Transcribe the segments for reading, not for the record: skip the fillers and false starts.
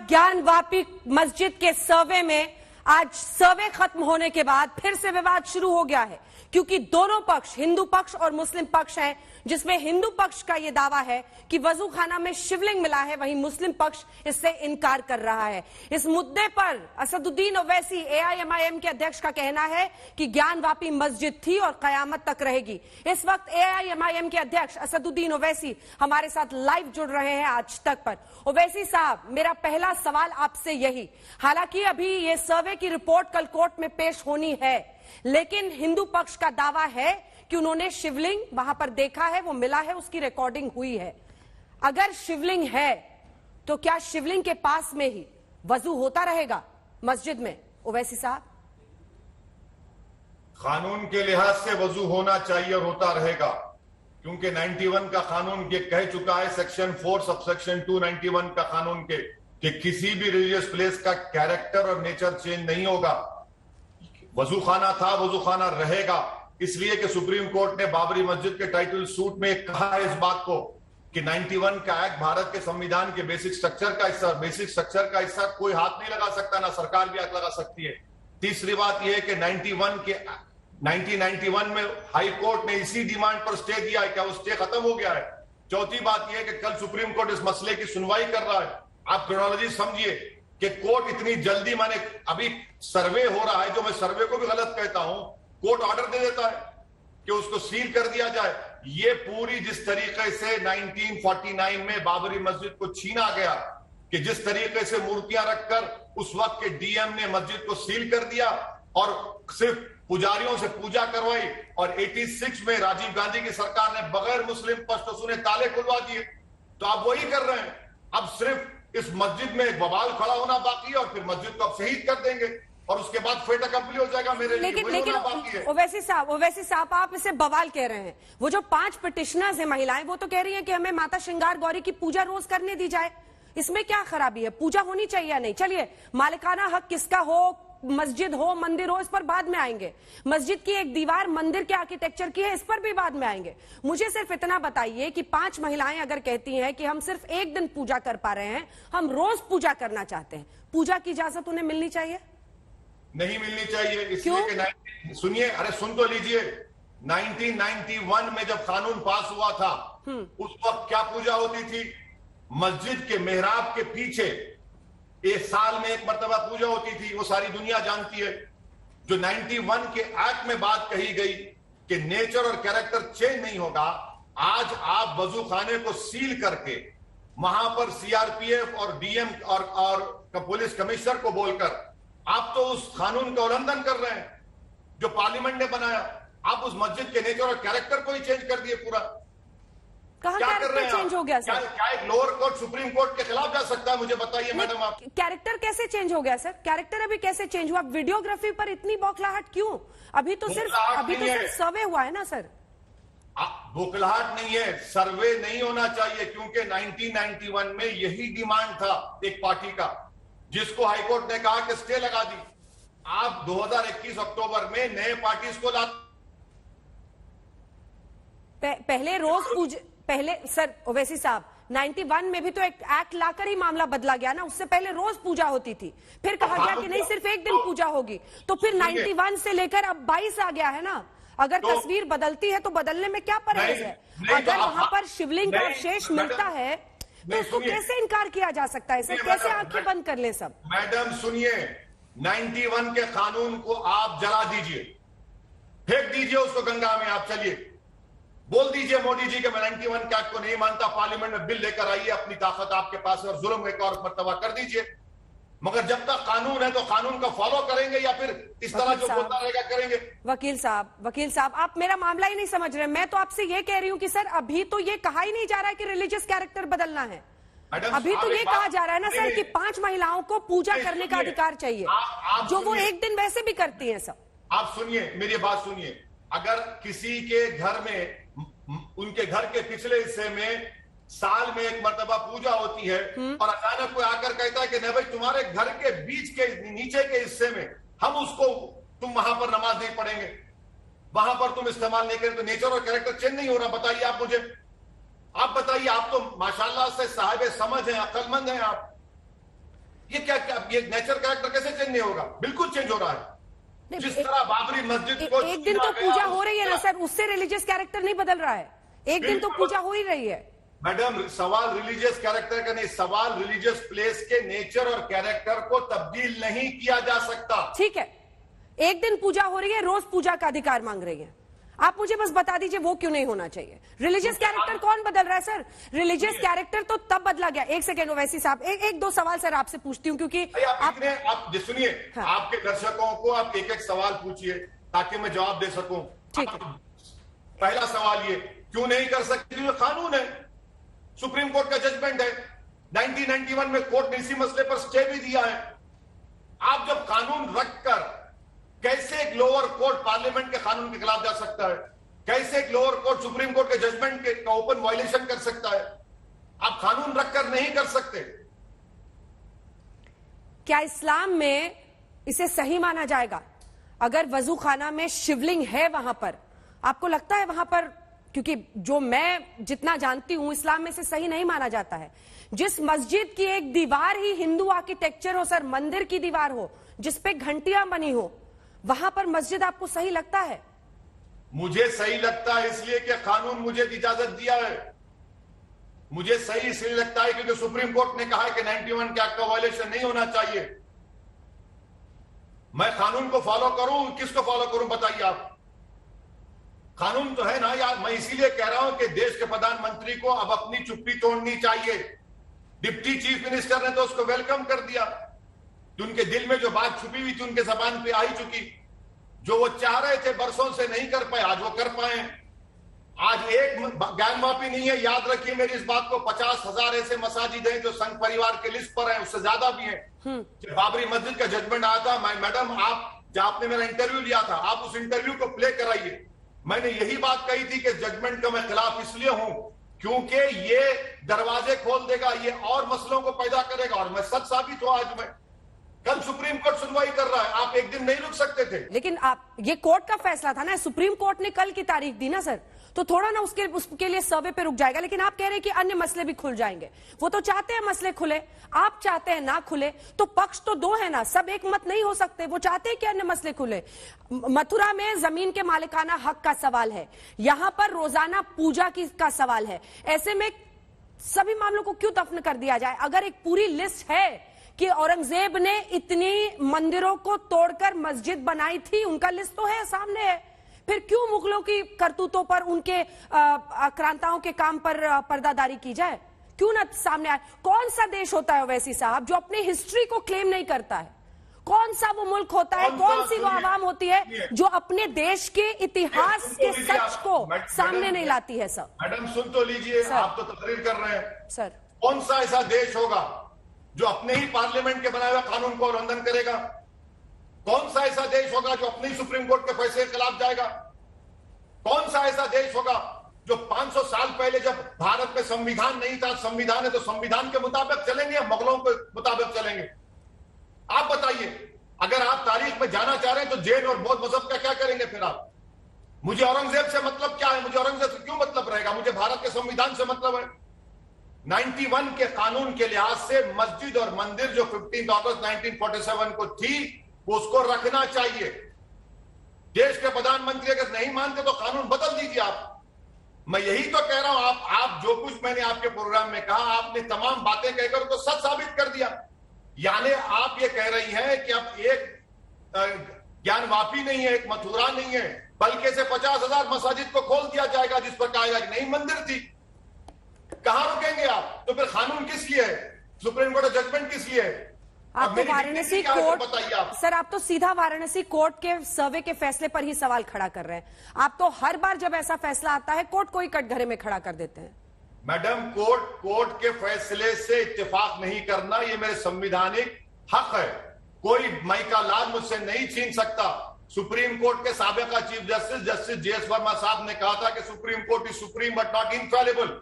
ज्ञानवापी मस्जिद के सर्वे में आज सर्वे खत्म होने के बाद फिर से विवाद शुरू हो गया है, क्योंकि दोनों पक्ष, हिंदू पक्ष और मुस्लिम पक्ष हैं, जिसमें हिंदू पक्ष का यह दावा है कि वजू खाना में शिवलिंग मिला है, वहीं मुस्लिम पक्ष इससे इनकार कर रहा है। इस मुद्दे पर असदुद्दीन ओवैसी एआईएमआईएम के अध्यक्ष का कहना है कि ज्ञानवापी मस्जिद थी और कयामत तक रहेगी। इस वक्त एआईएमआईएम के अध्यक्ष असदुद्दीन ओवैसी हमारे साथ लाइव जुड़ रहे हैं आज तक पर। ओवैसी साहब, मेरा पहला सवाल आपसे यही, हालांकि अभी ये सर्वे की रिपोर्ट कल कोर्ट में पेश होनी है, लेकिन हिंदू पक्ष का दावा है कि उन्होंने शिवलिंग वहां पर देखा है, वो मिला है, उसकी रिकॉर्डिंग हुई है। अगर शिवलिंग है तो क्या शिवलिंग के पास में ही वजू होता रहेगा मस्जिद में? ओवैसी साहब, कानून के लिहाज से वजू होना चाहिए और होता रहेगा, क्योंकि 91 का कानून ये कह चुका है, सेक्शन 4 सबसेक्शन 291 का कानून के, कि किसी भी रिलीजियस प्लेस का कैरेक्टर और नेचर चेंज नहीं होगा। वजू खाना था, वजू खाना रहेगा, इसलिए कि सुप्रीम कोर्ट ने बाबरी मस्जिद के टाइटल सूट में कहा है इस बात को कि 91 का एक्ट भारत के संविधान के बेसिक स्ट्रक्चर का हिस्सा कोई हाथ नहीं लगा सकता, ना सरकार भी हाथ लगा सकती है। तीसरी बात यह है कि 1991 में हाई कोर्ट ने इसी डिमांड पर स्टे दिया है, क्या वो स्टे खत्म हो गया है? चौथी बात यह है कि कल सुप्रीम कोर्ट इस मसले की सुनवाई कर रहा है। आप क्रोनोलॉजी समझिए कि कोर्ट इतनी जल्दी, माने अभी सर्वे हो रहा है, जो मैं सर्वे को भी गलत कहता हूं, कोर्ट ऑर्डर दे देता है कि उसको सील कर दिया जाए। ये पूरी जिस तरीके से 1949 में बाबरी मस्जिद को छीना गया, कि जिस तरीके से मूर्तियां रखकर उस वक्त के डीएम ने मस्जिद को सील कर दिया और सिर्फ पुजारियों से पूजा करवाई, और 86 में राजीव गांधी की सरकार ने बगैर मुस्लिम पश्तो सुने ताले खुलवा दिए। तो आप वही कर रहे हैं। अब सिर्फ इस मस्जिद में एक बवाल खड़ा होना बाकी है और फिर मस्जिद को आप शहीद कर देंगे और उसके बाद फेटा कंप्लीट हो जाएगा। मेरे लेकिन ओवैसी साहब, आप इसे बवाल कह रहे हैं। वो जो 5 पिटिशनर्स हैं महिलाएं, वो तो कह रही हैं कि हमें माता श्रृंगार गौरी की पूजा रोज करने दी जाए। इसमें क्या खराबी है? पूजा होनी चाहिए या नहीं? चलिए, मालिकाना हक किसका हो, मस्जिद हो, मंदिर हो, इस पर बाद में आएंगे। मस्जिद की एक दीवार मंदिर के आर्किटेक्चर की है, इस पर भी बाद में आएंगे। मुझे सिर्फ इतना बताइए कि 5 महिलाएं अगर कहती हैं कि हम सिर्फ एक दिन पूजा कर पा रहे हैं, हम रोज पूजा करना चाहते हैं, पूजा की इजाजत उन्हें मिलनी चाहिए? नहीं मिलनी चाहिए, इसलिए कि सुनिए, अरे सुन तो लीजिए, 1991 में जब कानून पास हुआ था, उस वक्त क्या पूजा होती थी? मस्जिद के मेहराब के पीछे एक साल में एक मर्तबा पूजा होती थी, वो सारी दुनिया जानती है। जो 91 के एक्ट में बात कही गई कि नेचर और कैरेक्टर चेंज नहीं होगा, आज आप वजू खाने को सील करके वहां पर सीआरपीएफ और डीएम और पुलिस कमिश्नर को बोलकर आप तो उस कानून का उल्लंघन कर रहे हैं जो पार्लियामेंट ने बनाया। आप उस मस्जिद के नेचर और कैरेक्टर को ही चेंज कर दिए पूरा। कहां कैरेक्टर चेंज हो गया सर? क्या एक लोअर कोर्ट सुप्रीम कोर्ट के खिलाफ जा सकता है? मुझे बताइए मैडम आप। कैरेक्टर कैसे चेंज हो गया सर? कैरेक्टर अभी कैसे चेंज हुआ? वीडियोग्राफी पर इतनी बौखलाहट क्यों? अभी तो सिर्फ सर्वे हुआ है ना सर। बौखलाहट नहीं है, सर्वे नहीं होना चाहिए, क्योंकि 1991 में यही डिमांड था एक पार्टी का, जिसको हाईकोर्ट ने कहा कि स्टे लगा दी। आप 2021 अक्टूबर में नए पार्टीज को ला पहले रोज पूज पहले सर ओवैसी साहब 91 में भी तो एक एक्ट लाकर ही मामला बदला गया ना। उससे पहले रोज पूजा होती थी, फिर कहा गया कि नहीं सिर्फ एक दिन पूजा होगी, तो फिर 91 से लेकर अब 22 आ गया है ना। अगर तस्वीर बदलती है तो बदलने में क्या परहेज है? अगर वहां पर शिवलिंग का अवशेष मिलता है तो उसको कैसे इनकार किया जा सकता है? सर कैसे आंखें बंद कर ले सब? मैडम सुनिए, 91 के कानून को आप जला दीजिए, फेंक दीजिए उसको गंगा में। आप चलिए बोल दीजिए मोदी जी के मैं 91 के एक्ट को नहीं मानता, पार्लियामेंट में बिल लेकर आइए, अपनी ताकत आपके पास है और जुल्म एक और मर्तबा कर दीजिए। मगर जब तक कानून है तो कानून का फॉलो करेंगे या फिर इस तरह जो बोलता रहेगा करेंगे? वकील साहब आप मेरा मामला ही नहीं समझ रहे। मैं तो आपसे ये कह रही हूँ कि सर अभी तो ये कहा ही नहीं जा रहा है कि रिलीजियस कैरेक्टर बदलना है। अभी तो ये कहा जा रहा है ना सर कि 5 महिलाओं को पूजा करने का अधिकार चाहिए, जो वो एक दिन वैसे भी करती है। सब आप सुनिए, मेरी बात सुनिए। अगर किसी के घर में, उनके घर के पिछले हिस्से में साल में एक मर्तबा पूजा होती है और अचानक कोई आकर कहता है कि नहीं भाई तुम्हारे घर के बीच के नीचे के हिस्से में हम उसको, तुम वहां पर नमाज नहीं पढ़ेंगे, वहां पर तुम इस्तेमाल नहीं करें, तो नेचर और कैरेक्टर चेंज नहीं हो रहा? बताइए आप मुझे, आप बताइए। आप तो माशाल्लाह से साहिब समझ हैं, अक्लमंद हैं आप। ये नेचर कैरेक्टर कैसे चेंज नहीं होगा? बिल्कुल चेंज हो रहा है। जिस तरह बाबरी मस्जिद को एक दिन तो पूजा हो रही है ना सर, उससे रिलीजियस कैरेक्टर नहीं बदल रहा है। एक दिन तो पूजा हो ही रही है। मैडम, सवाल रिलीजियस कैरेक्टर का नहीं, सवाल रिलीजियस प्लेस के नेचर और कैरेक्टर को तब्दील नहीं किया जा सकता। ठीक है, एक दिन पूजा हो रही है, रोज पूजा का अधिकार मांग रही है। आप मुझे बस बता दीजिए वो क्यों नहीं होना चाहिए? रिलीजियस कैरेक्टर कौन बदल रहा है सर? रिलीजियस कैरेक्टर तो तब बदला गया। एक सेकेंड ओवैसी साहब, एक दो सवाल सर आपसे पूछती हूँ, क्योंकि आप सुनिए, हाँ। आपके दर्शकों को आप एक एक सवाल पूछिए ताकि मैं जवाब दे सकूं। ठीक है। पहला सवाल ये, क्यों नहीं कर सकते? क्योंकि कानून है, सुप्रीम कोर्ट का जजमेंट है। 1991 में कोर्ट ने इसी मसले पर स्टे भी दिया है। आप जब कानून रखकर कैसे एक लोअर कोर्ट पार्लियामेंट के कानून के खिलाफ जा सकता है? कैसे एक लोअर कोर्ट सुप्रीम कोर्ट के जजमेंट के का ओपन वायलेशन कर सकता है? आप कानून रखकर नहीं कर सकते। क्या इस्लाम में इसे सही माना जाएगा अगर वजू खाना में शिवलिंग है वहां पर? आपको लगता है वहां पर, क्योंकि जो मैं जितना जानती हूं इस्लाम में से सही नहीं माना जाता है। जिस मस्जिद की एक दीवार ही हिंदू आर्किटेक्चर हो सर, मंदिर की दीवार हो जिसपे घंटियां बनी हो, वहां पर मस्जिद आपको सही लगता है? मुझे सही लगता है इसलिए कि कानून मुझे इजाजत दिया है। मुझे सही इसलिए लगता है क्योंकि सुप्रीम कोर्ट ने कहा है कि 91 के एक्ट का वायलेशन नहीं होना चाहिए। मैं कानून को फॉलो करूं, किसको फॉलो करूं बताइए आप? कानून तो है ना यार। मैं इसीलिए कह रहा हूं कि देश के प्रधानमंत्री को अब अपनी चुप्पी तोड़नी चाहिए। डिप्टी चीफ मिनिस्टर ने तो उसको वेलकम कर दिया। तो उनके दिल में जो बात छुपी हुई थी उनके जबान पे आ ही चुकी। जो वो चाह रहे थे बरसों से नहीं कर पाए, आज वो कर पाए। आज एक ज्ञान माफी नहीं है, याद रखिए मेरी इस बात को। 50,000 ऐसे मसाजिद हैं जो संघ परिवार के लिस्ट पर हैं, उससे ज्यादा भी हैं। जब बाबरी मस्जिद का जजमेंट आया था, मैडम आपने मेरा इंटरव्यू लिया था, आप उस इंटरव्यू को प्ले कराइए। मैंने यही बात कही थी कि जजमेंट का मैं खिलाफ इसलिए हूं क्योंकि ये दरवाजे खोल देगा, ये और मसलों को पैदा करेगा। और मैं सच साबित हुआ आज। मैं कल सुप्रीम कोर्ट सुनवाई कर रहा है, आप एक दिन नहीं रुक सकते थे। लेकिन आप, ये कोर्ट का फैसला था ना, सुप्रीम कोर्ट ने कल की तारीख दी ना सर, तो थोड़ा ना उसके लिए सर्वे पे रुक जाएगा। लेकिन आप कह रहे हैं कि अन्य मसले भी खुल जाएंगे। वो तो चाहते हैं मसले खुले, आप चाहते हैं ना खुले। तो पक्ष तो दो है ना, सब एक मत नहीं हो सकते। वो चाहते हैं कि अन्य मसले खुले। मथुरा में जमीन के मालिकाना हक का सवाल है, यहां पर रोजाना पूजा का सवाल है। ऐसे में सभी मामलों को क्यों दफन कर दिया जाए? अगर एक पूरी लिस्ट है कि औरंगजेब ने इतनी मंदिरों को तोड़कर मस्जिद बनाई थी, उनका लिस्ट तो है, सामने है, फिर क्यों मुगलों की करतूतों पर, उनके आक्रांताओं के काम पर पर्दादारी की जाए? क्यों ना सामने आए? कौन सा देश होता है वैसी साहब जो अपनी हिस्ट्री को क्लेम नहीं करता है? कौन सा वो मुल्क होता है, कौन सी वो आवाम होती है जो अपने देश के इतिहास के सच को सामने नहीं लाती है? सर मैडम सुन तो लीजिए, आप तो तकरीर कर रहे हैं सर। कौन सा ऐसा देश होगा जो अपने ही पार्लियामेंट के बनाए हुए कानून को उल्लंघन करेगा? कौन सा ऐसा देश होगा जो अपने ही सुप्रीम कोर्ट के फैसले के खिलाफ जाएगा? कौन सा ऐसा देश होगा जो 500 साल पहले जब भारत में संविधान नहीं था, संविधान है तो संविधान के मुताबिक चलेंगे या मुगलों के मुताबिक चलेंगे? आप बताइए। अगर आप तारीख में जाना चाह रहे हैं तो जैन और बौद्ध मजहब का क्या करेंगे फिर आप? मुझे औरंगजेब से मतलब क्या है? मुझे औरंगजेब से क्यों मतलब रहेगा? मुझे भारत के संविधान से मतलब है। 91 के कानून के लिहाज से मस्जिद और मंदिर जो 15 अगस्त 1947 को थी, वो उसको रखना चाहिए। देश के प्रधानमंत्री अगर नहीं मानते तो कानून बदल दीजिए आप। मैं यही तो कह रहा हूं। आप जो कुछ मैंने आपके प्रोग्राम में कहा, आपने तमाम बातें कहकर उसको सच साबित कर दिया। यानी आप ये कह रही हैं कि अब एक ज्ञानवापी नहीं है, एक मथुरा नहीं है, बल्कि से 50,000 मसाजिद को खोल दिया जाएगा जिस पर कहा जाएगा नहीं मंदिर थी। कहां रुकेंगे आप? तो फिर कानून किस लिए है? सुप्रीम कोर्ट का जजमेंट किस लिए है? आप तो वाराणसी कोर्ट, बताइए आप। सर आप तो सीधा वाराणसी कोर्ट के सर्वे के फैसले पर ही सवाल खड़ा कर रहे हैं। आप तो हर बार जब ऐसा फैसला आता है कोर्ट को ही कटघरे में खड़ा कर देते हैं। मैडम, कोर्ट के फैसले से इत्तेफाक नहीं करना ये मेरे संवैधानिक हक है। कोई मई का लाल मुझसे नहीं छीन सकता। सुप्रीम कोर्ट के साबिका चीफ जस्टिस JS वर्मा साहब ने कहा था कि Supreme Court is supreme but not infallible.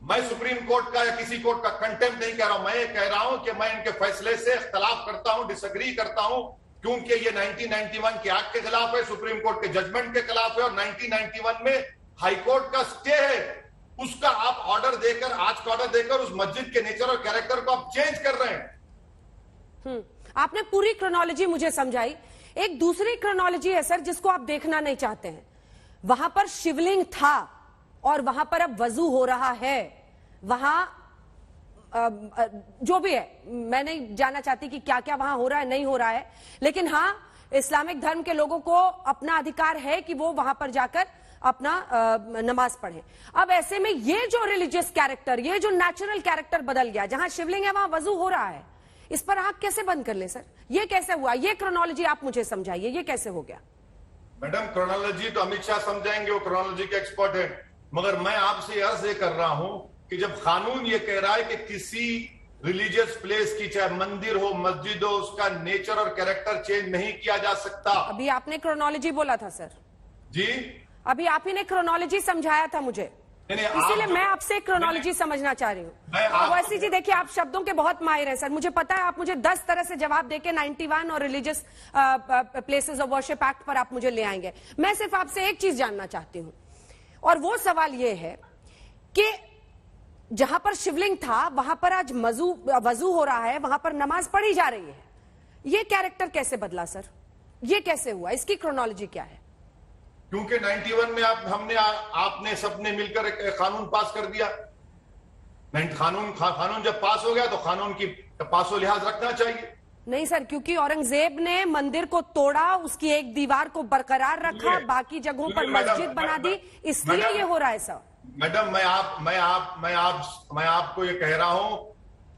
मैं सुप्रीम कोर्ट का या किसी कोर्ट का कंटेम्प्ट नहीं कह रहा हूं। मैं ये कह रहा हूं कि मैं इनके फैसले से इख्तलाफ करता हूं, डिसएग्री करता हूं, क्योंकि ये 1991 के एक्ट के खिलाफ है, सुप्रीम कोर्ट के जजमेंट के खिलाफ है। और 1991 में हाईकोर्ट का स्टे है, उसका आप ऑर्डर देकर, आज का ऑर्डर देकर उस मस्जिद के नेचर और कैरेक्टर को आप चेंज कर रहे हैं। आपने पूरी क्रोनोलॉजी मुझे समझाई। एक दूसरी क्रोनोलॉजी है सर जिसको आप देखना नहीं चाहते हैं। वहां पर शिवलिंग था और वहां पर अब वजू हो रहा है। वहां जो भी है, मैं नहीं जानना चाहती कि क्या क्या वहां हो रहा है नहीं हो रहा है, लेकिन हाँ, इस्लामिक धर्म के लोगों को अपना अधिकार है कि वो वहां पर जाकर अपना नमाज पढ़े। अब ऐसे में ये जो रिलीजियस कैरेक्टर, ये जो नेचुरल कैरेक्टर बदल गया, जहां शिवलिंग है वहां वजू हो रहा है, इस पर आंख कैसे बंद कर ले सर? ये कैसे हुआ? ये क्रोनोलॉजी आप मुझे समझाइए, ये कैसे हो गया? मैडम, क्रोनोलॉजी तो अमित शाह समझाएंगे, वो क्रोनोलॉजी के एक्सपर्ट है। मगर मैं आपसे अर्ज ये कर रहा हूं कि जब कानून ये कह रहा है कि किसी रिलीजियस प्लेस की, चाहे मंदिर हो, मस्जिद हो, उसका नेचर और कैरेक्टर चेंज नहीं किया जा सकता। अभी आपने क्रोनोलॉजी बोला था सर जी, अभी आप ही ने क्रोनोलॉजी समझाया था मुझे, इसीलिए मैं आपसे क्रोनोलॉजी समझना चाह रही हूँ। वैसी जी देखिए, आप शब्दों के बहुत माहिर हैं सर, मुझे पता है। आप मुझे 10 तरह से जवाब देके 91 और religious places of worship act पर आप मुझे ले आएंगे। मैं सिर्फ आपसे एक चीज जानना चाहती हूँ, और वो सवाल ये है कि जहां पर शिवलिंग था वहां पर आज वजू हो रहा है, वहां पर नमाज पढ़ी जा रही है। ये कैरेक्टर कैसे बदला सर? ये कैसे हुआ? इसकी क्रोनोलॉजी क्या है? क्योंकि 91 में आपने सबने मिलकर एक कानून पास कर दिया। कानून जब पास हो गया तो कानून की पासो लिहाज रखना चाहिए। नहीं सर, क्योंकि औरंगजेब ने मंदिर को तोड़ा, उसकी एक दीवार को बरकरार रखा, बाकी जगहों पर मस्जिद बना दी, इसलिए ये हो रहा है सर। मैडम, मैं आपको ये कह रहा हूं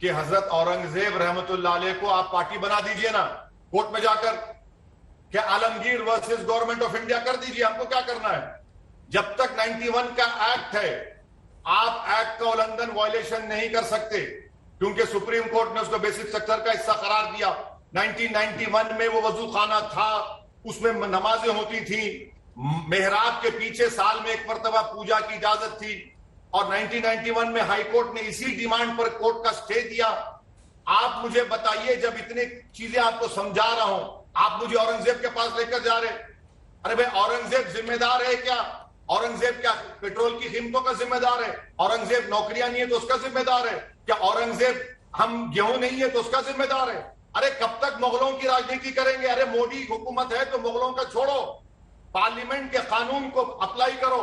कि हजरत औरंगजेब रहमतुल्लाह अलैह को आप पार्टी बना दीजिए ना, कोर्ट में जाकर। क्या Alamgir versus government of India कर दीजिए, हमको क्या करना है। जब तक 91 का एक्ट है, आप एक्ट का उल्लंघन, वायलेशन नहीं कर सकते, क्योंकि सुप्रीम कोर्ट ने उसको बेसिक स्ट्रक्चर का हिस्सा करार दिया। 1991 में वो वजू खाना था, उसमें नमाजें होती थी, मेहराब के पीछे साल में एक मरतबा पूजा की इजाजत थी, और 1991 में हाई कोर्ट ने इसी डिमांड पर कोर्ट का स्टे दिया। आप मुझे बताइए, जब इतनी चीजें आपको समझा रहा हूं, आप मुझे औरंगजेब के पास लेकर जा रहे। अरे भाई, औरंगजेब जिम्मेदार है क्या? औरंगजेब क्या पेट्रोल की कीमतों का जिम्मेदार है? औरंगजेब नौकरियां नहीं है तो उसका जिम्मेदार है क्या? औरंगजेब हम गेहूं नहीं है तो उसका जिम्मेदार है? अरे कब तक मुगलों की राजनीति करेंगे? अरे मोदी हुकूमत है तो मुगलों का छोड़ो, पार्लियामेंट के कानून को अप्लाई करो।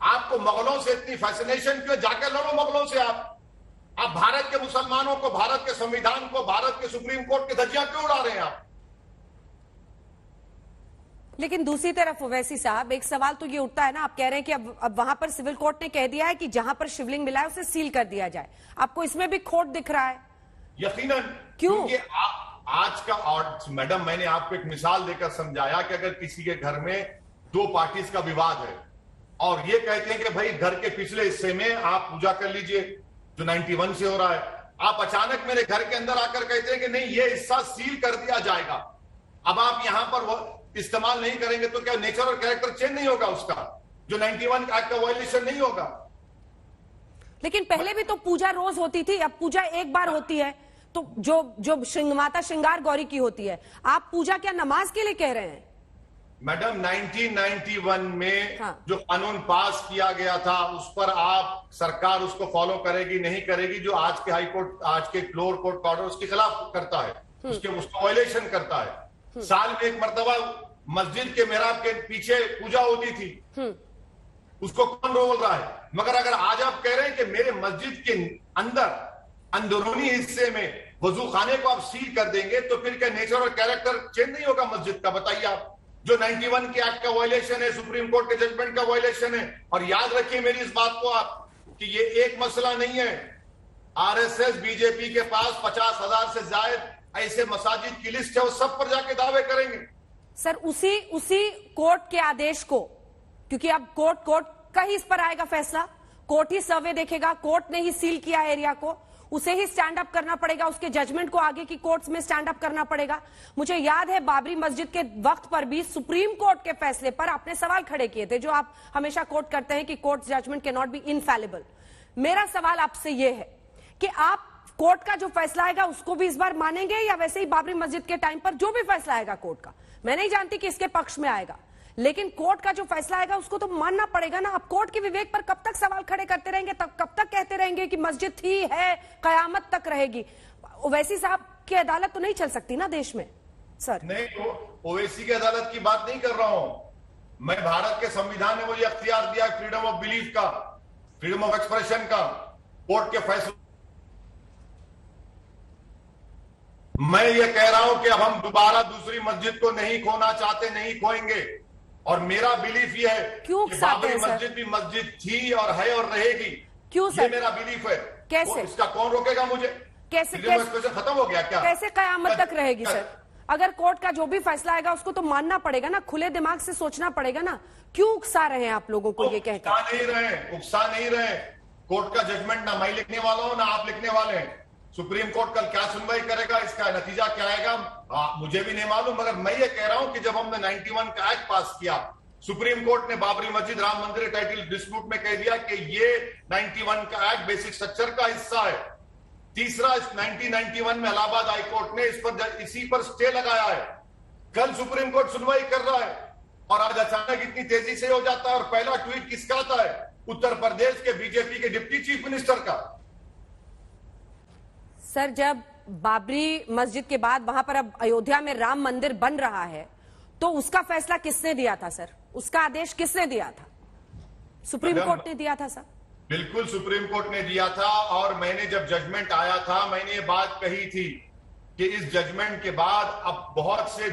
आपको मुगलों से इतनी फैसिनेशन क्यों? जाकर लड़ो मुगलों से। आप भारत के मुसलमानों को, भारत के संविधान को, भारत के सुप्रीम कोर्ट के धज्जियां क्यों उड़ा रहे हैं आप? लेकिन दूसरी तरफ ओवैसी साहब, एक सवाल तो ये उठता है ना, आप कह रहे हैं कि अब वहां पर सिविल कोर्ट ने कह दिया है कि जहां पर शिवलिंग मिला है उसे सील कर दिया जाए। आपको इसमें भी खोट दिख रहा है? यकीनन। क्यों? क्योंकि आज का, मैडम, मैंने आपको एक मिसाल देकर समझाया कि अगर किसी के घर में 2 पार्टीज का विवाद है और ये कहते हैं कि भाई घर के पिछले हिस्से में आप पूजा कर लीजिए, जो 91 से हो रहा है, आप अचानक मेरे घर के अंदर आकर कहते हैं कि नहीं, ये हिस्सा सील कर दिया जाएगा। अब आप यहां पर वो इस्तेमाल नहीं करेंगे तो क्या नेचर और कैरेक्टर चेंज नहीं होगा उसका? जो 91 एक्ट का वायलेशन नहीं होगा? लेकिन पहले भी तो पूजा रोज होती थी, अब पूजा एक बार होती है, तो जो माता श्रृंगार गौरी की होती है, आप पूजा क्या नमाज के लिए कह रहे हैं? मैडम, 1991 में हाँ। जो कानून पास किया गया था, उस पर आप सरकार उसको फॉलो करेगी नहीं करेगी, जो आज के हाई कोर्ट, आज के लोअर कोर्ट का ऑर्डर उसके खिलाफ करता है, उसको वायलेशन करता है। साल में एक मर्तबा मस्जिद के मेहराब के पीछे पूजा होती थी, उसको कौन रोल रहा है? मगर अगर आज आप कह रहे हैं कि मेरे मस्जिद के अंदर अंदरूनी हिस्से में वजू खाने को आप सील कर देंगे, तो फिर क्या नेचर और कैरेक्टर चेंज नहीं होगा मस्जिद का? बताइए आप। जो 91 के एक्ट का वायलेशन है, सुप्रीम कोर्ट के जजमेंट का वायलेशन है। और याद रखिए मेरी इस बात को आप, कि ये एक मसला नहीं है। आरएसएस बीजेपी के पास 50,000 से ज्यादा ऐसे मसाजिद की लिस्ट है, वो सब पर जाके दावे करेंगे। सर, उसी कोर्ट के आदेश को, क्योंकि अब कोर्ट का ही इस पर आएगा फैसला, कोर्ट ही सर्वे देखेगा, कोर्ट ने ही सील किया एरिया को, उसे ही स्टैंड अप करना पड़ेगा, उसके जजमेंट को आगे की कोर्ट्स में स्टैंड अप करना पड़ेगा। मुझे याद है बाबरी मस्जिद के वक्त पर भी सुप्रीम कोर्ट के फैसले पर आपने सवाल खड़े किए थे, जो आप हमेशा कोट करते हैं कि court judgment can not be infallible. मेरा सवाल आपसे यह है कि आप कोर्ट का जो फैसला आएगा उसको भी इस बार मानेंगे, या वैसे ही बाबरी मस्जिद के टाइम पर जो भी फैसला आएगा कोर्ट का, मैं नहीं जानती कि इसके पक्ष में आएगा, लेकिन कोर्ट का जो फैसला आएगा उसको तो मानना पड़ेगा ना। आप कोर्ट के विवेक पर कब तक सवाल खड़े करते रहेंगे? कब तक कहते रहेंगे कि मस्जिद थी, है, कयामत तक रहेगी? ओवैसी साहब, की अदालत तो नहीं चल सकती ना देश में सर? नहीं, तो ओवैसी की अदालत की बात नहीं कर रहा हूं मैं। भारत के संविधान ने मुझे अख्तियार दिया फ्रीडम ऑफ बिलीफ का, फ्रीडम ऑफ एक्सप्रेशन का, कोर्ट के फैसले। मैं ये कह रहा हूं कि अब हम दोबारा दूसरी मस्जिद को नहीं खोना चाहते, नहीं खोएंगे। और मेरा बिलीफ ये है क्यों कि उकसाते बाबरी हैं सर? मस्जिद भी मस्जिद थी और है और रहेगी। क्यों ये सर? मेरा बिलीफ है। कैसे? इसका कौन रोकेगा मुझे? कैसे खत्म हो गया क्या? कैसे कयामत तक रहेगी सर? अगर कोर्ट का जो भी फैसला आएगा उसको तो मानना पड़ेगा ना, खुले दिमाग से सोचना पड़ेगा ना। क्यों उकसा रहे हैं आप लोगों को ये कहकर? उकसा नहीं रहे। कोर्ट का जजमेंट ना मैं लिखने वाला हूं ना आप लिखने वाले हैं। सुप्रीम कोर्ट कल क्या सुनवाई करेगा, इसका नतीजा क्या आएगा मुझे भी नहीं मालूम। मगर मैं ये कह रहा हूं कि जब हमने 91 का एक्ट पास किया, सुप्रीम कोर्ट ने बाबरी मस्जिद राम मंदिर टाइटल डिस्प्यूट में कह दिया कि ये 91 का एक्ट बेसिक स्ट्रक्चर का हिस्सा है। तीसरा, इस 1991 में इलाहाबाद हाई कोर्ट ने इसी पर स्टे लगाया है। कल सुप्रीम कोर्ट सुनवाई कर रहा है और आज अचानक इतनी तेजी से हो जाता है। और पहला ट्वीट किसका आता है? उत्तर प्रदेश के बीजेपी के डिप्टी चीफ मिनिस्टर का। सर, जब बाबरी मस्जिद के बाद वहां पर अब अयोध्या में राम मंदिर बन रहा है तो उसका फैसला किसने दिया था सर? उसका आदेश किसने दिया था? सुप्रीम कोर्ट ने दिया था सर। बिल्कुल सुप्रीम कोर्ट ने दिया था। और मैंने जब जजमेंट आया था मैंने ये बात कही थी कि इस जजमेंट के बाद अब बहुत से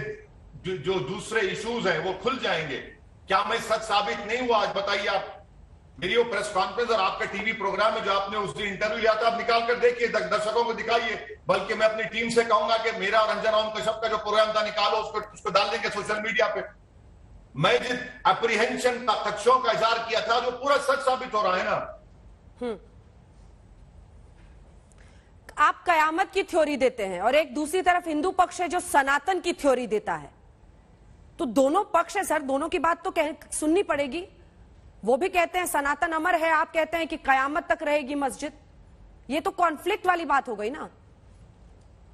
जो दूसरे इश्यूज हैं वो खुल जाएंगे। क्या मैं सच साबित नहीं हुआ? आज बताइए आप। मेरी वो प्रेस कॉन्फ्रेंस और आपका टीवी प्रोग्राम में जो आपने उस दिन इंटरव्यू लिया था, आप निकाल कर देखिए, दर्शकों को दिखाइए। बल्कि मैं अपनी टीम से कहूंगा कि मेरा और रंजना ओम कश्यप का जो प्रोग्राम था निकालो, उसको डाल देंगे सोशल मीडिया पे। मैं जिस अप्रीहेंशन का, खदशों का इजहार किया था, जो पूरा सच साबित हो रहा है ना। आप कयामत की थ्योरी देते हैं और एक दूसरी तरफ हिंदू पक्ष है जो सनातन की थ्योरी देता है। तो दोनों पक्ष है सर, दोनों की बात तो सुननी पड़ेगी। वो भी कहते हैं सनातन अमर है, आप कहते हैं कि कयामत तक रहेगी मस्जिद। ये तो कॉन्फ्लिक्ट वाली बात हो गई ना।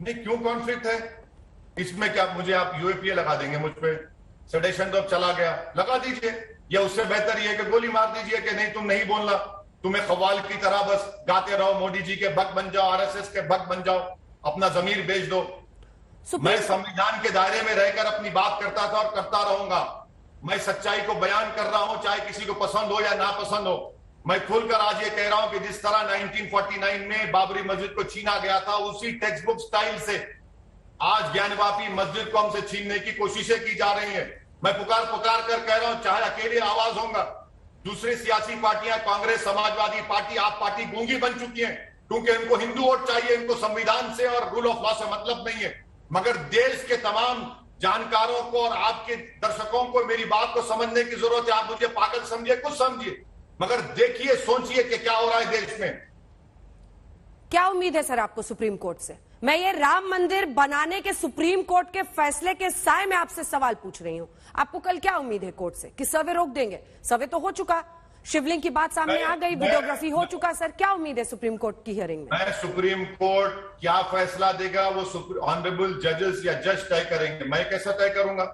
नहीं, क्यों कॉन्फ्लिक्ट है इसमें? क्या मुझे आप यूएपीए लगा देंगे मुझ पे? सेडेशन तो अब चला गया, लगा दीजिए। या उससे बेहतर ये कि गोली मार दीजिए कि नहीं तुम नहीं बोलना, तुम्हें कव्वाल की तरह बस गाते रहो, मोदी जी के भक्त बन जाओ, आरएसएस के भक्त बन जाओ, अपना जमीर बेच दो। मैं संविधान के दायरे में रहकर अपनी बात करता था और करता रहूंगा। मैं सच्चाई को बयान कर रहा हूं, चाहे किसी को पसंद हो या ना पसंद हो। मैं खुलकर आज ये कह रहा हूं कि जिस तरह 1949 में बाबरी मस्जिद को छीना गया था, उसी टेक्स्ट बुक स्टाइल से आज ज्ञानवापी मस्जिद को हमसे छीनने की कोशिशें की जा रही हैं। मैं पुकार कर कह रहा हूं, चाहे अकेले आवाज होगा, दूसरी सियासी पार्टियां, कांग्रेस, समाजवादी पार्टी, आप पार्टी गूंगी बन चुकी हैं, क्योंकि इनको हिंदू वोट चाहिए, इनको संविधान से और रूल ऑफ लॉ से मतलब नहीं है। मगर देश के तमाम जानकारों को और आपके दर्शकों को मेरी बात को समझने की जरूरत है। आप मुझे पागल समझिए, कुछ समझिए, मगर देखिए, सोचिए कि क्या हो रहा है देश में। क्या उम्मीद है सर आपको सुप्रीम कोर्ट से? मैं ये राम मंदिर बनाने के सुप्रीम कोर्ट के फैसले के साए में आपसे सवाल पूछ रही हूं। आपको कल क्या उम्मीद है कोर्ट से? कि सर्वे रोक देंगे? सर्वे तो हो चुका, शिवलिंग की बात सामने आ गई, वीडियोग्राफी हो चुका। सर, क्या उम्मीद है सुप्रीम कोर्ट की हियरिंग में? मैं सुप्रीम कोर्ट क्या फैसला देगा वो ऑनरेबल जजेस या जज तय करेंगे। मैं कैसा तय करूंगा?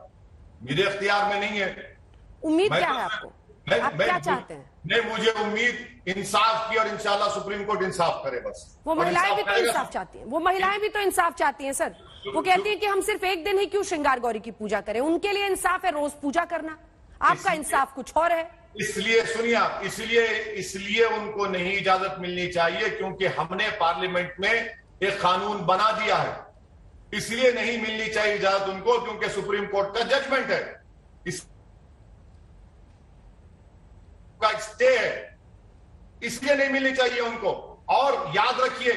मेरे इख्तियार में नहीं है। उम्मीद क्या है आपको? आप क्या चाहते हैं? नहीं, मुझे उम्मीद इंसाफ की, और इंशाल्लाह सुप्रीम कोर्ट इंसाफ करे बस। वो महिलाएं भी तो इंसाफ चाहती हैं, वो महिलाएं भी तो इंसाफ चाहती हैं सर। वो कहती हैं कि हम सिर्फ एक दिन ही क्यों श्रृंगार गौरी की पूजा करें। उनके लिए इंसाफ है रोज पूजा करना, आपका इंसाफ कुछ और है। इसलिए सुनिए आप, इसलिए उनको नहीं इजाजत मिलनी चाहिए क्योंकि हमने पार्लियामेंट में एक कानून बना दिया है। इसलिए नहीं मिलनी चाहिए इजाजत उनको क्योंकि सुप्रीम कोर्ट का जजमेंट है, इसका स्टे है, इसलिए नहीं मिलनी चाहिए उनको। और याद रखिए,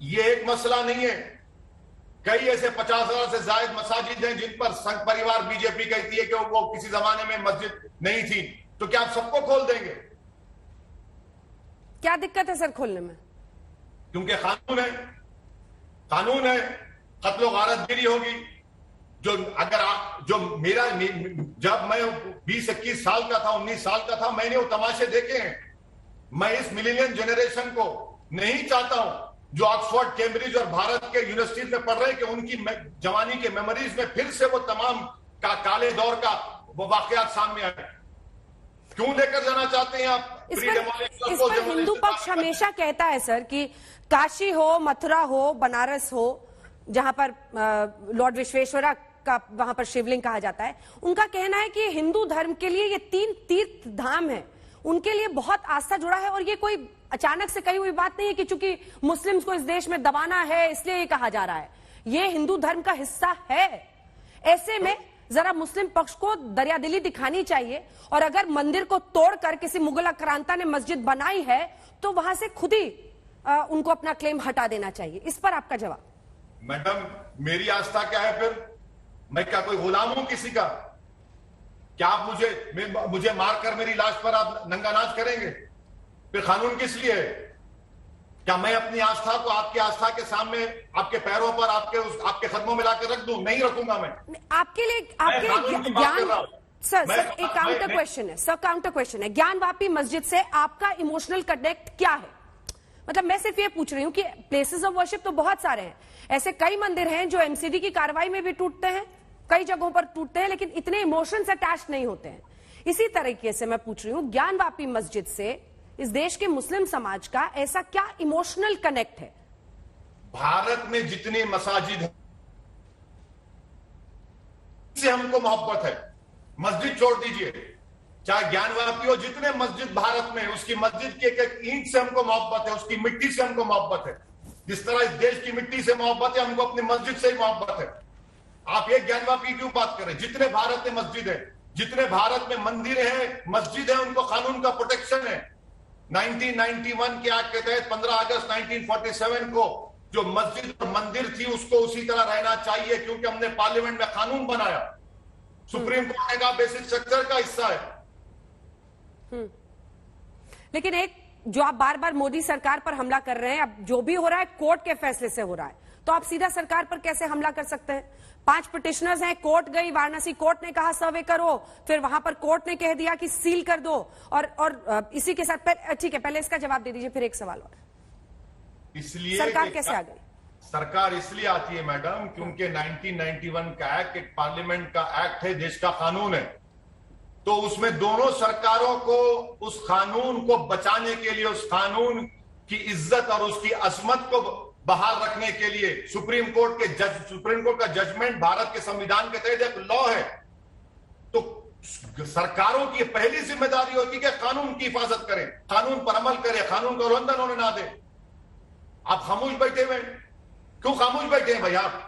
ये एक मसला नहीं है। कई ऐसे 50,000 से ज्यादा मसाजिद हैं जिन पर संघ परिवार बीजेपी कहती है कि वो किसी जमाने में मस्जिद नहीं थी। तो क्या आप सबको खोल देंगे? क्या दिक्कत है सर खोलने में? क्योंकि कानून है, कत्लो गारतगिरी होगी। जब मैं 20-21 साल का था, 19 साल का था, मैंने वो तमाशे देखे हैं। मैं इस मिलेनियम जनरेशन को नहीं चाहता हूं जो ऑक्सफोर्ड, कैम्ब्रिज और भारत के यूनिवर्सिटीज में पढ़ रहे हैं कि उनकी जवानी के मेमोरीज में फिर से वो तमाम काले दौर का वो वाकयात सामने आए। क्यों लेकर जाना चाहते हैं आप? इस पर हिंदू पक्ष हमेशा कहता है सर कि काशी हो, मथुरा हो, बनारस हो, जहां पर लॉर्ड विश्वेश्वरा का वहां पर शिवलिंग कहा जाता है, उनका कहना है कि हिंदू धर्म के लिए ये 3 तीर्थ धाम है, उनके लिए बहुत आस्था जुड़ा है और ये कोई अचानक से कही हुई बात नहीं है कि चूंकि मुस्लिम्स को इस देश में दबाना है इसलिए ये कहा जा रहा है, ये हिंदू धर्म का हिस्सा है। ऐसे में जरा मुस्लिम पक्ष को दरियादिली दिखानी चाहिए और अगर मंदिर को तोड़कर किसी मुगल आक्रांता ने मस्जिद बनाई है तो वहां से खुद ही उनको अपना क्लेम हटा देना चाहिए। इस पर आपका जवाब। मैडम, मेरी आस्था क्या है फिर? मैं क्या कोई गुलाम हूं किसी का? क्या आप मुझे मारकर मेरी लाश पर आप नंगा नाच करेंगे? फिर कानून किस लिए है? क्या मैं अपनी आस्था को आपकी आस्था के सामने, आपके पैरों पर, आपके कदमों में लाकर रख दूं? नहीं रखूंगा मैं। आपके लिए ज्ञान सर एक काउंटर क्वेश्चन है, सर काउंटर क्वेश्चन है, ज्ञानवापी मस्जिद से आपका इमोशनल कनेक्ट क्या है? मतलब मैं सिर्फ ये पूछ रही हूं कि प्लेसेस ऑफ वर्शिप तो बहुत सारे हैं, ऐसे कई मंदिर हैं जो एमसीडी की कार्रवाई में भी टूटते हैं, कई जगहों पर टूटते हैं, लेकिन इतने इमोशंस अटैच नहीं होते हैं। इसी तरीके से मैं पूछ रही हूं, ज्ञानवापी मस्जिद से इस देश के मुस्लिम समाज का ऐसा क्या इमोशनल कनेक्ट है? भारत में जितनी मसाजिद है से हमको मोहब्बत है। मस्जिद छोड़ दीजिए, चाहे ज्ञानवापी हो, जितने मस्जिद भारत में, उसकी मस्जिद की एक एक ईंट से हमको मोहब्बत है, उसकी मिट्टी से हमको मोहब्बत है। जिस तरह इस देश की मिट्टी से मोहब्बत है, हमको अपनी मस्जिद से ही मोहब्बत है। आप ये ज्ञानवापी क्यों बात करें? जितने भारत में मस्जिद है, जितने भारत में मंदिर है, मस्जिद है, उनको कानून का प्रोटेक्शन है। 1991 के एक्ट के तहत 15 अगस्त 1947 को जो मस्जिद और मंदिर थी उसको उसी तरह रहना चाहिए, क्योंकि हमने पार्लियामेंट में कानून बनाया। सुप्रीम कोर्ट ने कहा बेसिक स्ट्रक्चर का हिस्सा है। लेकिन एक जो आप बार बार मोदी सरकार पर हमला कर रहे हैं, अब जो भी हो रहा है कोर्ट के फैसले से हो रहा है, तो आप सीधा सरकार पर कैसे हमला कर सकते हैं? 5 पिटिशनर्स हैं, कोर्ट गई, वाराणसी कोर्ट ने कहा सर्वे करो, फिर वहां पर कोर्ट ने कह दिया कि सील कर दो, और इसी के साथ ठीक है, पहले इसका जवाब दे दीजिए, फिर एक सवाल और। इसलिए सरकार कैसे आ गई? सरकार इसलिए आती है मैडम, क्योंकि 1991 का एक्ट एक पार्लियामेंट का एक्ट है, देश का कानून है। तो उसमें दोनों सरकारों को उस कानून को बचाने के लिए, उस कानून की इज्जत और उसकी अजमत को बहाल रखने के लिए सुप्रीम कोर्ट का जजमेंट भारत के संविधान के तहत एक लॉ है। तो सरकारों की पहली जिम्मेदारी होती है कि कानून की हिफाजत करें, कानून पर अमल करें, कानून का उल्लंघन होने ना दे। आप खामोश बैठे हुए, क्यों खामोश बैठे हैं भाई आप?